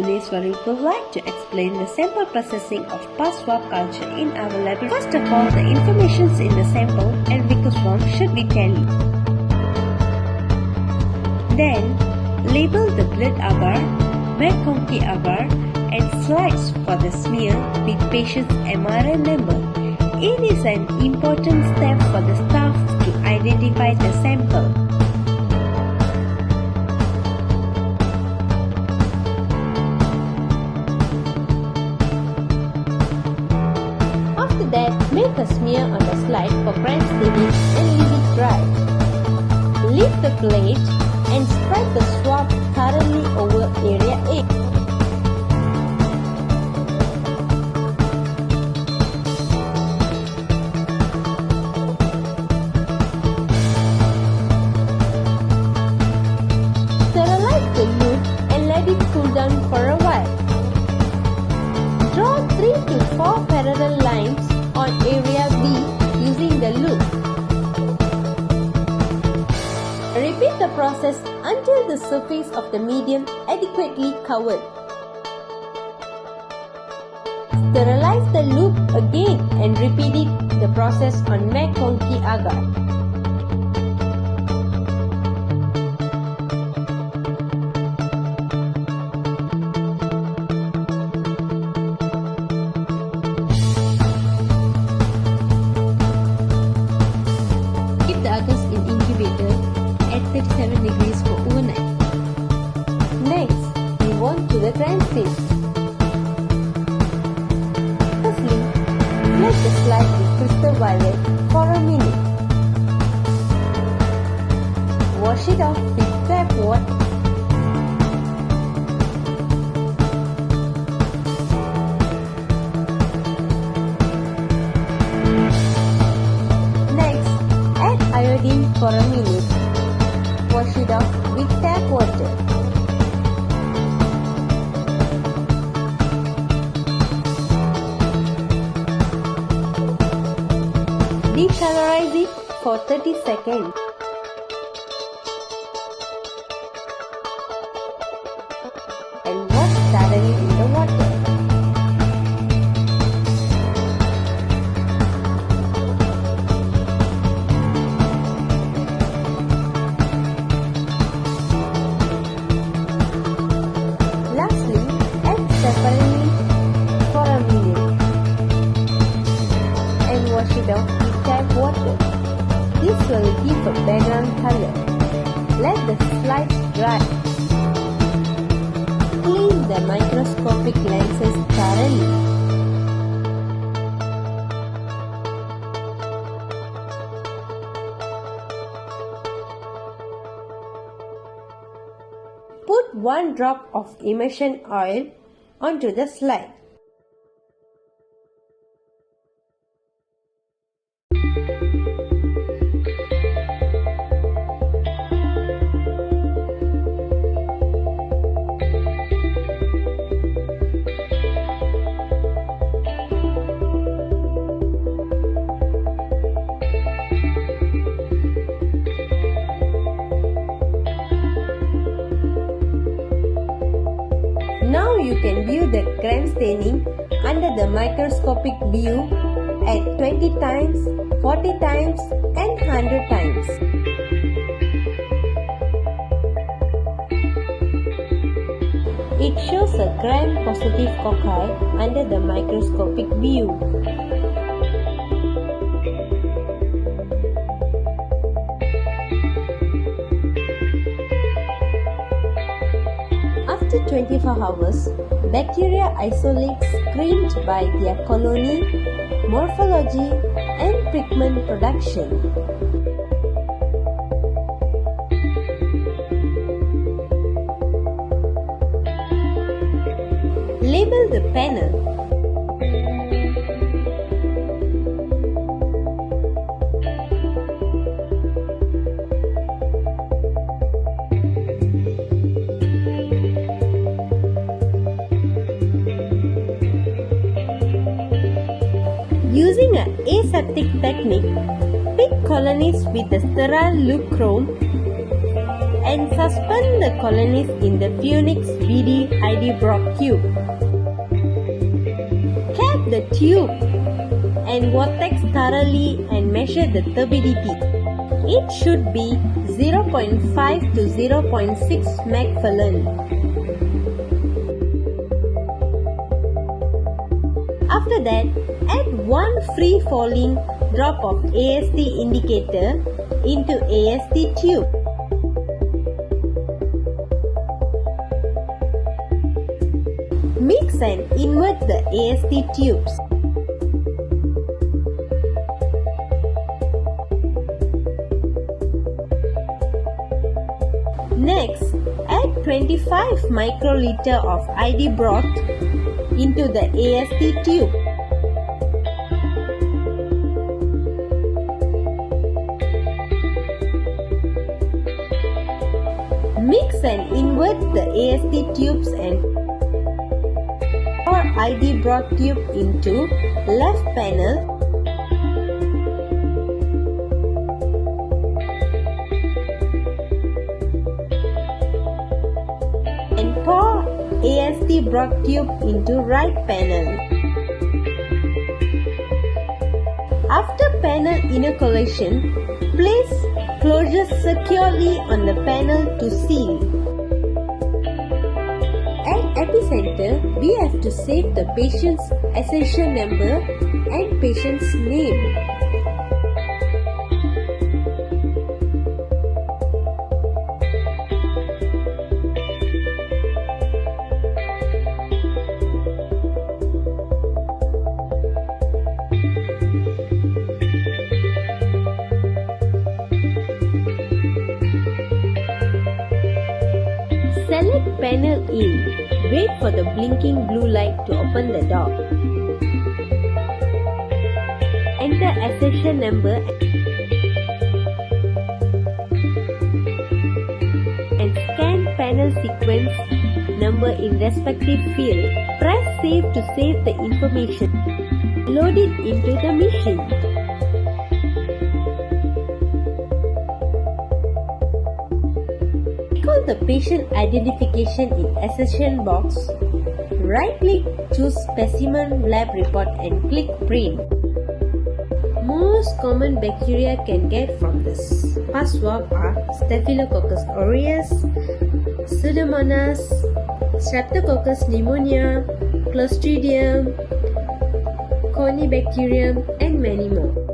Today's we would like to explain the sample processing of past swab culture in our laboratory. First of all, the information in the sample and Vickers form should be tallied. Then, label the blood agar, microscopy agar, and slides for the smear with patient's MRI number. It is an important step for the staff to identify the sample. After that, make a smear on the slide for gram staining and leave it dry. Lift the plate and spread the swab thoroughly over area A. Sterilize the loop and let it cool down for a while. Draw 3 to 4 parallel lines on area B using the loop. Repeat the process until the surface of the medium adequately covered. Sterilize the loop again and repeat the process on microscopy agar. Keep the agars in incubator at 37 degrees for overnight. Next, move on to the gram stage. Firstly, flush the slide with crystal violet for a minute. Wash it off with tap water. Next, add iodine for a minute. Wash it off with tap water. Decolorize it for 30 seconds. And wash thoroughly in the water. Lastly, add separately for a minute and wash it off with tap water. This will give a background color. Let the slides dry. Clean the microscopic lenses thoroughly. Put 1 drop of immersion oil onto the slide. Now you can view the gram staining under the microscopic view at 20 times, 40 times and 100 times. It shows a gram-positive cocci under the microscopic view. After 24 hours, bacteria isolate screened by their colony, morphology, and pigment production. Label the panel. Using an aseptic technique, pick colonies with the sterile loop chrome and suspend the colonies in the Phoenix BD ID box. tube. Cap the tube and vortex thoroughly and measure the turbidity. It should be 0.5 to 0.6 megfallen. After that, add one free-falling drop of AST indicator into AST tube. Mix and invert the AST tubes. Next, add 25 microliter of ID broth into the AST tube. Mix and invert the AST tubes and pour ID broth tube into left panel. And pour AST broth tube into right panel. After panel inoculation, place closure securely on the panel to seal. At epicenter, we have to save the patient's accession number and patient's name. Select panel in. Wait for the blinking blue light to open the door. Enter accession number and scan panel sequence number in respective field. Press save to save the information. Load it into the machine. Recall the patient identification in accession box. Right-click, choose Specimen Lab Report and click Print. Most common bacteria can get from this pus swab are Staphylococcus aureus, Pseudomonas, Streptococcus pneumonia, Clostridium, Corynebacterium, and many more.